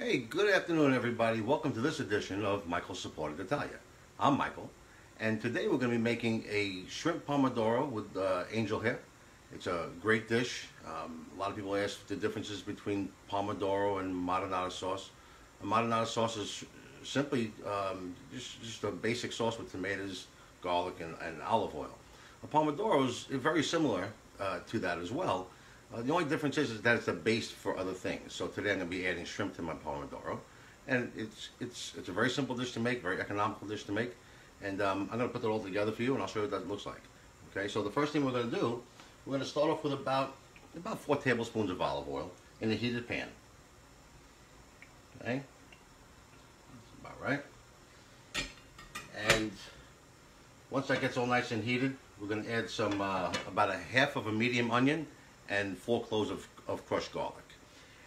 Hey, good afternoon, everybody. Welcome to this edition of Michael's Supported Italia. I'm Michael, and today we're going to be making a shrimp pomodoro with angel hair. It's a great dish. A lot of people ask the differences between pomodoro and marinara sauce. A marinara sauce is simply just a basic sauce with tomatoes, garlic, and olive oil. A pomodoro is very similar to that as well. The only difference is that it's a base for other things. So today I'm going to be adding shrimp to my pomodoro, and it's a very simple dish to make, very economical dish to make, and I'm going to put that all together for you, and I'll show you what that looks like. Okay, so the first thing we're going to do, we're going to start off with about 4 tablespoons of olive oil in a heated pan. Okay, that's about right. And once that gets all nice and heated, we're going to add some about a half of a medium onion and 4 cloves of crushed garlic.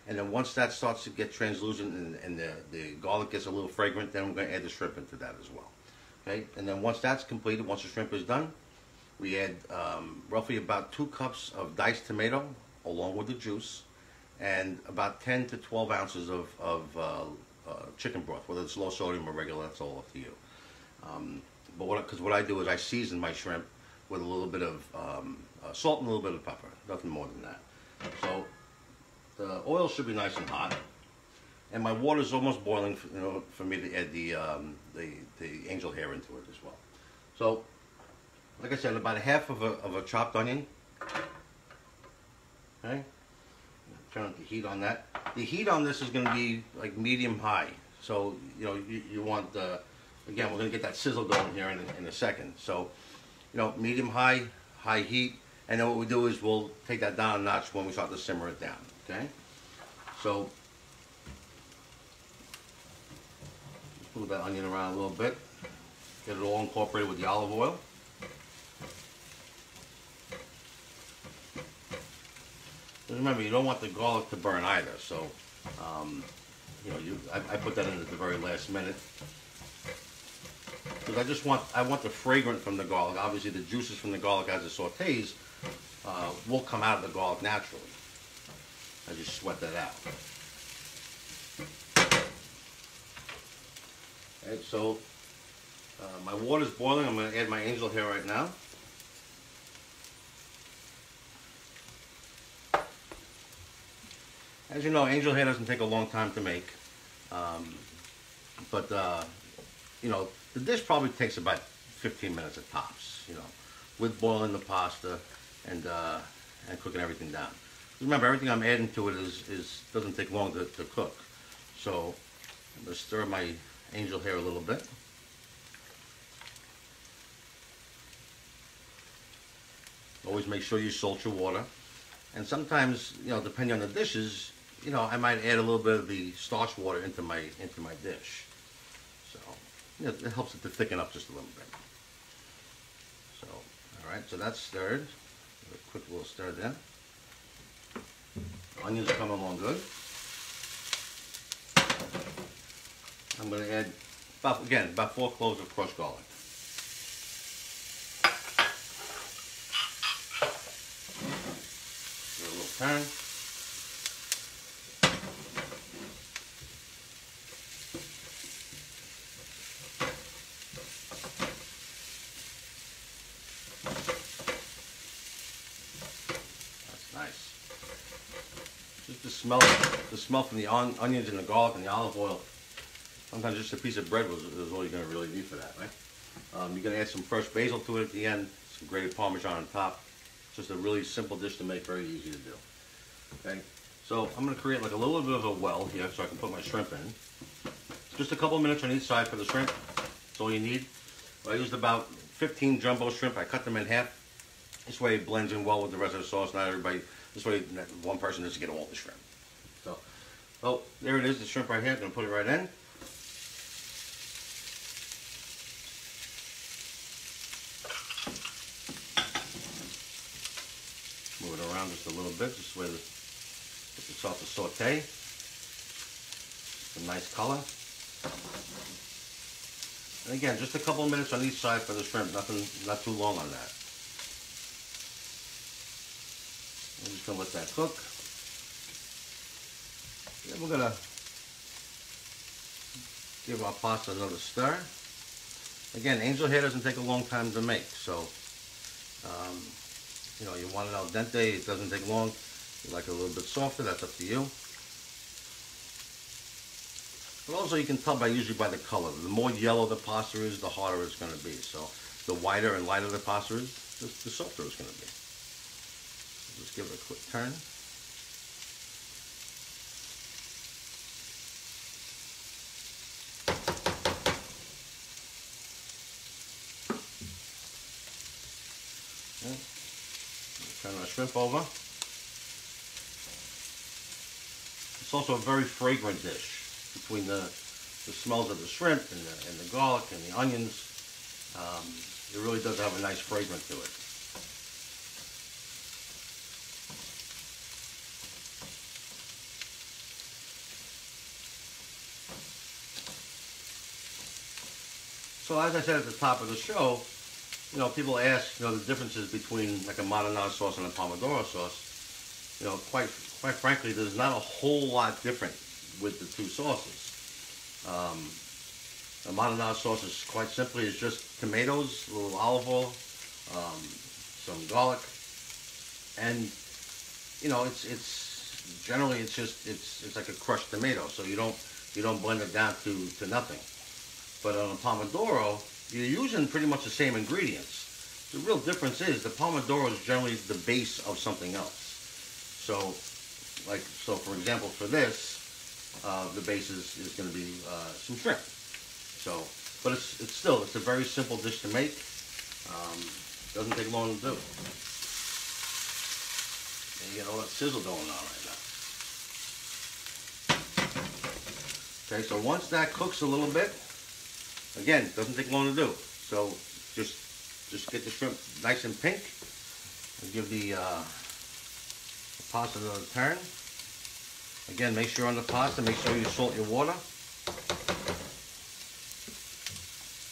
And then once that starts to get translucent and the garlic gets a little fragrant, then we're going to add the shrimp into that as well. Okay, and then once that's completed, once the shrimp is done, we add roughly about 2 cups of diced tomato along with the juice, and about 10 to 12 ounces of chicken broth, whether it's low sodium or regular, that's all up to you. But what I do is I season my shrimp with a little bit of salt and a little bit of pepper, nothing more than that. So the oil should be nice and hot, and my water is almost boiling for me to add the angel hair into it as well. So, like I said, about a half of a chopped onion. Okay, turn up the heat on that. The heat on this is going to be like medium high. So you want again, we're going to get that sizzle going here in a second. So medium high heat. And then what we do is we'll take that down a notch when we start to simmer it down, okay? So, move that onion around a little bit. Get it all incorporated with the olive oil. And remember, you don't want the garlic to burn either, so, I put that in at the very last minute. Because I want the fragrance from the garlic. Obviously, the juices from the garlic as it sautés will come out of the garlic naturally as you sweat that out. Okay, so my water's boiling. I'm going to add my angel hair right now. As you know, angel hair doesn't take a long time to make, but the dish probably takes about 15 minutes at tops, with boiling the pasta and cooking everything down. Remember, everything I'm adding to it doesn't take long to cook. So I'm going to stir my angel hair a little bit. Always make sure you salt your water. And sometimes, depending on the dishes, I might add a little bit of the starch water into my dish. So it helps it to thicken up just a little bit. So, all right, so that's stirred. A quick little stir there. Onions are coming along good. I'm going to add about 4 cloves of crushed garlic. Give it a little turn. Nice. Just the smell from the onions and the garlic and the olive oil. Sometimes just a piece of bread is all you're going to really need for that, right? You're going to add some fresh basil to it at the end, some grated Parmesan on top. It's just a really simple dish to make, very easy to do. Okay, so I'm going to create like a little bit of a well here so I can put my shrimp in. Just a couple minutes on each side for the shrimp. That's all you need. I used about 15 jumbo shrimp. I cut them in half. This way it blends in well with the rest of the sauce. Not everybody, this way one person doesn't get all the shrimp. So, oh, there it is, the shrimp right here. I'm going to put it right in. Move it around just a little bit, just so it starts to saute. Some nice color. And again, just a couple of minutes on each side for the shrimp. Not too long on that. I'm just going to let that cook. Then we're going to Give our pasta another stir. Again, angel hair doesn't take a long time to make, so you know, you want it al dente, it doesn't take long. You like it a little bit softer, that's up to you. But also you can tell usually by the color. The more yellow the pasta is, the harder it's going to be. So the whiter and lighter the pasta is, the softer it's going to be. So just give it a quick turn. Okay. Turn our shrimp over. It's also a very fragrant dish. Between the smells of the shrimp and the garlic and the onions, it really does have a nice fragrance to it. So as I said at the top of the show, you know, people ask, you know, the differences between like a marinara sauce and a Pomodoro sauce. You know, quite frankly, there's not a whole lot different with the two sauces. The marinara sauce is quite simply is just tomatoes, a little olive oil, some garlic, and you know it's generally it's like a crushed tomato, so you don't blend it down to nothing. But on a Pomodoro, you're using pretty much the same ingredients. The real difference is the Pomodoro is generally the base of something else. So for example, for this. The base is going to be some shrimp. So, but it's a very simple dish to make. Doesn't take long to do. And you get all that sizzle going on right now. Okay, so once that cooks a little bit, again, doesn't take long to do. So just get the shrimp nice and pink, and give the pasta another turn. Again, make sure on the pasta, make sure you salt your water.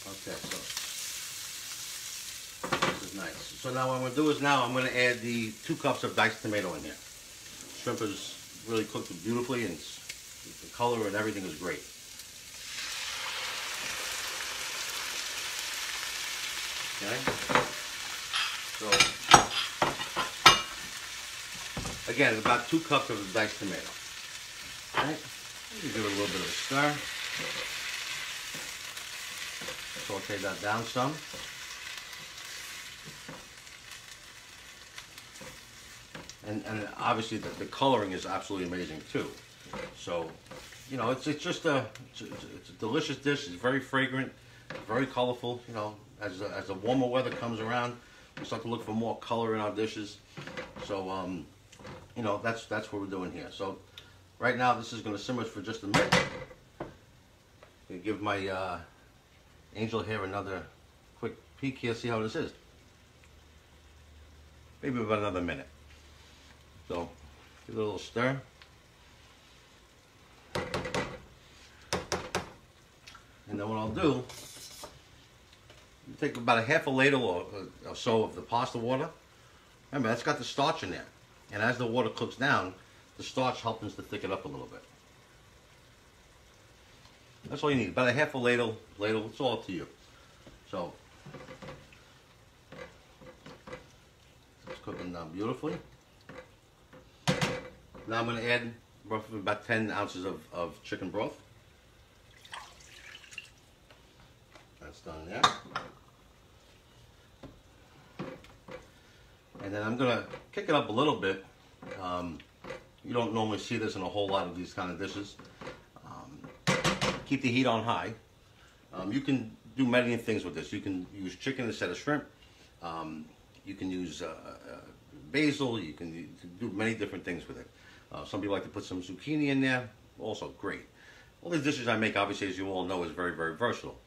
Okay, so this is nice. So now what I'm going to do is I'm going to add the 2 cups of diced tomato in here. Shrimp is really cooked beautifully, and the color and everything is great. Okay. So again, about 2 cups of the diced tomato. Right. Give it a little bit of a stir. Saute that down some. And obviously the coloring is absolutely amazing too. So, you know, it's just it's a delicious dish. It's very fragrant, very colorful. You know, as the warmer weather comes around, we start to look for more color in our dishes. So, you know, that's what we're doing here. So. Right now, this is going to simmer for just a minute. I'm going to give my angel hair another quick peek here, see how this is. Maybe about another minute. So, give it a little stir. And then what I'll do, take about a half a ladle or so of the pasta water. Remember, that's got the starch in there. And as the water cooks down, the starch helps to thicken up a little bit. That's all you need. About a half a ladle. It's all up to you. So it's cooking down beautifully. Now I'm going to add roughly about 10 ounces of chicken broth. That's done there. And then I'm going to kick it up a little bit. You don't normally see this in a whole lot of these kind of dishes. Keep the heat on high. You can do many things with this. You can use chicken instead of shrimp. You can use basil. You can do many different things with it. Some people like to put some zucchini in there. Also great. All these dishes I make, obviously, as you all know, is very, very versatile.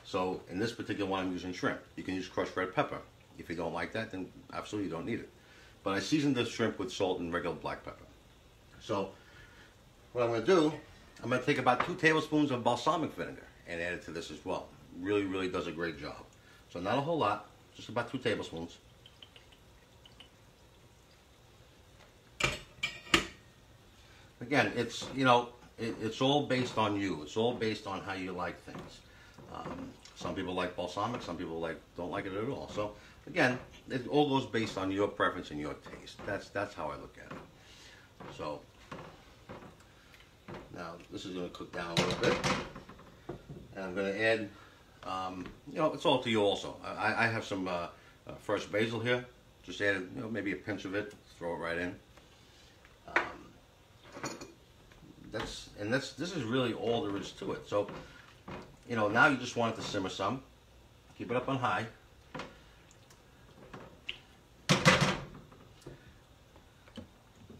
So in this particular one, I'm using shrimp. You can use crushed red pepper. If you don't like that, then absolutely you don't need it. But I seasoned the shrimp with salt and regular black pepper. So what I'm going to do, I'm going to take about 2 tablespoons of balsamic vinegar and add it to this as well. Really, really does a great job. So not a whole lot, just about 2 tablespoons. Again, it's, you know, it's all based on you. It's all based on how you like things. Some people like balsamic, some people don't like it at all. So again, it all goes based on your preference and your taste. That's how I look at it. So now this is going to cook down a little bit, and I'm going to add. It's all to you also. I have some fresh basil here. Just add, maybe a pinch of it. Throw it right in. This is really all there is to it. So, now you just want it to simmer some. Keep it up on high.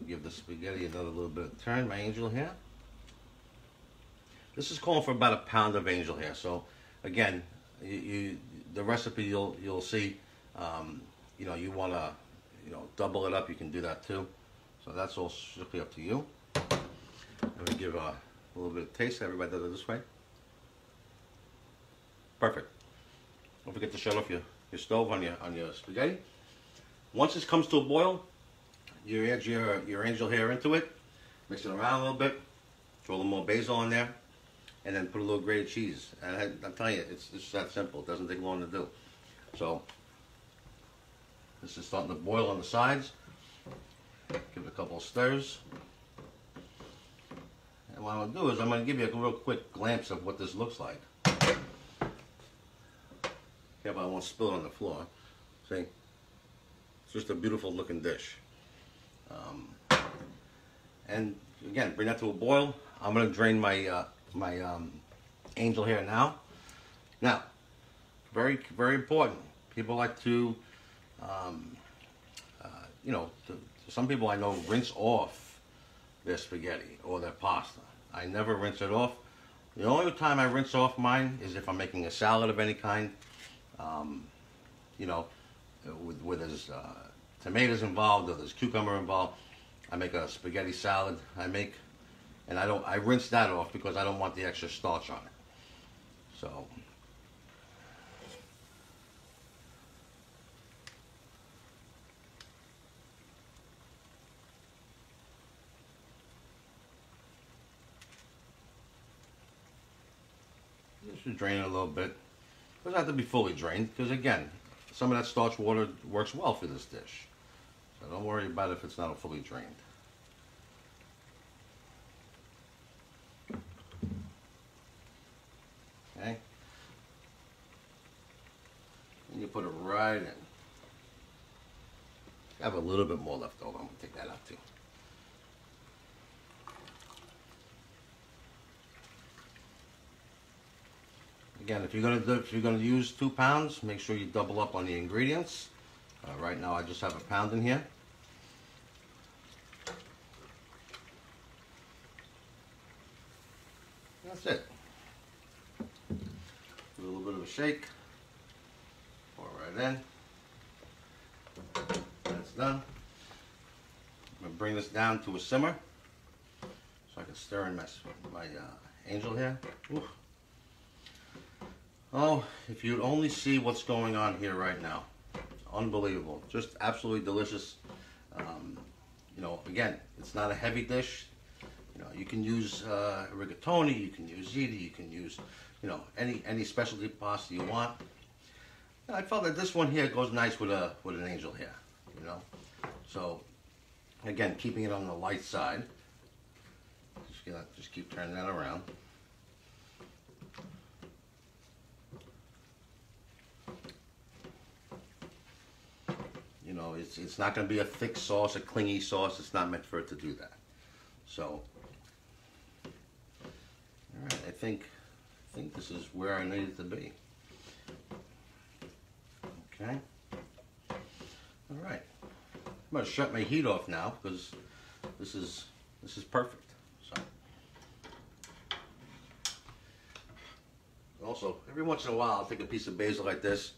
Give the spaghetti another little bit of turn, my angel hair. This is calling for about a pound of angel hair. So, again, the recipe you'll see. You want to double it up. You can do that too. So that's all strictly up to you. I'm going to give a little bit of taste. Everybody does it this way. Perfect. Don't forget to shut off your stove on your spaghetti. Once this comes to a boil, you add your angel hair into it, mix it around a little bit, throw a little more basil in there, and then put a little grated cheese. And I'm telling you, it's that simple. It doesn't take long to do. So this is starting to boil on the sides. Give it a couple of stirs. And what I'm going to do is I'm going to give you a real quick glimpse of what this looks like. Yeah, but I won't spill it on the floor. See? It's just a beautiful looking dish. And again, bring that to a boil. I'm going to drain my angel hair now. Now, very, very important. People like to, some people I know rinse off their spaghetti or their pasta. I never rinse it off. The only time I rinse off mine is if I'm making a salad of any kind. Where there's tomatoes involved or there's cucumber involved. I make a spaghetti salad. And I rinse that off because I don't want the extra starch on it. So. Just drain it a little bit. It doesn't have to be fully drained because, again, some of that starch water works well for this dish. So don't worry about it if it's not fully drained. Okay. And you put it right in. I have a little bit more left over. I'm going to take that out too. Again, if you're going to use 2 pounds, make sure you double up on the ingredients. Right now, I just have a pound in here. That's it. Do a little bit of a shake. Pour it right in. That's done. I'm going to bring this down to a simmer so I can stir in my angel here. Ooh. Oh, if you'd only see what's going on here right now. Unbelievable. Just absolutely delicious. Again, it's not a heavy dish. You can use rigatoni, you can use ziti, you can use, any specialty pasta you want. And I felt that this one here goes nice with an angel hair, So, again, keeping it on the light side. Just keep turning that around. It's not going to be a thick sauce, a clingy sauce. It's not meant for it to do that. So, all right, I think this is where I need it to be. Okay. All right. I'm going to shut my heat off now because this is perfect. So, also, every once in a while, I'll take a piece of basil like this,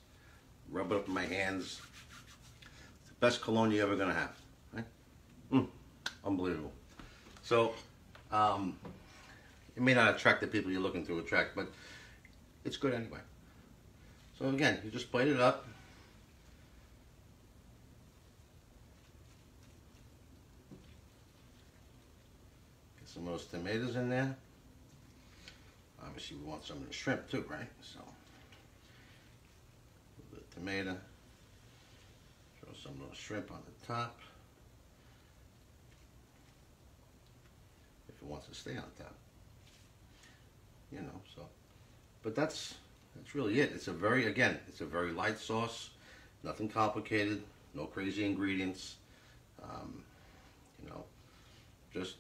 rub it up in my hands. Best cologne you're ever going to have. Right? Unbelievable. So, it may not attract the people you're looking to attract, but it's good anyway. So again, you just plate it up. some of those tomatoes in there. Obviously we want some of the shrimp too, right? So, a little bit of tomato. Throw some of those shrimp on the top. If it wants to stay on top. You know, so. But that's really it. It's a very, again, it's a very light sauce. Nothing complicated. No crazy ingredients. You know, just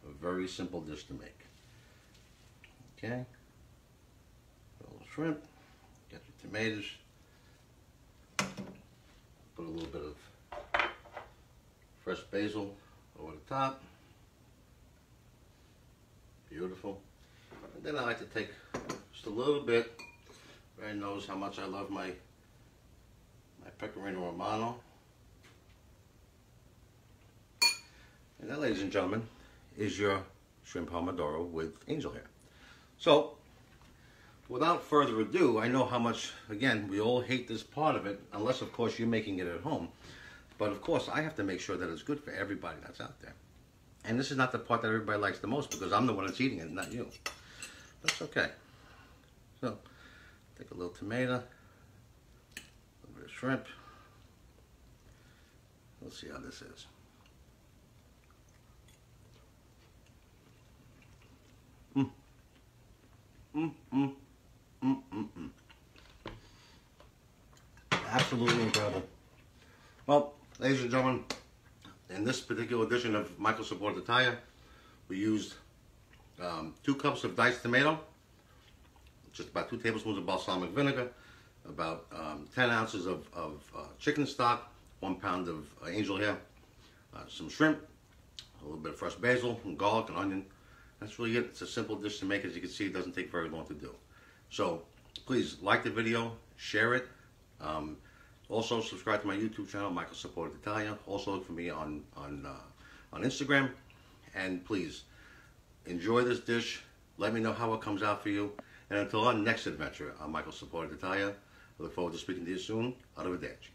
a very simple dish to make. Okay, a little shrimp, get your tomatoes, put a little bit of fresh basil over the top. Beautiful. And then I like to take just a little bit. Everybody knows how much I love my pecorino romano. And that, ladies and gentlemen, is your shrimp pomodoro with angel hair. So, without further ado, I know how much, again, we all hate this part of it, unless, of course, you're making it at home. But, of course, I have to make sure that it's good for everybody that's out there. And this is not the part that everybody likes the most, because I'm the one that's eating it, not you. That's okay. So, take a little tomato, a little bit of shrimp. Let's see how this is. Absolutely incredible. Well, ladies and gentlemen, in this particular edition of Michael Supported Italia, we used 2 cups of diced tomato, just about 2 tablespoons of balsamic vinegar, about 10 ounces of chicken stock, 1 pound of angel hair, some shrimp, a little bit of fresh basil, and garlic and onion. That's really it. It's a simple dish to make. As you can see, it doesn't take very long to do. So please like the video, share it. Also subscribe to my YouTube channel, Michael Supported Italia. Also look for me on Instagram. And please enjoy this dish. Let me know how it comes out for you. And until our next adventure, I'm Michael Supported Italia. I look forward to speaking to you soon. Arrivederci.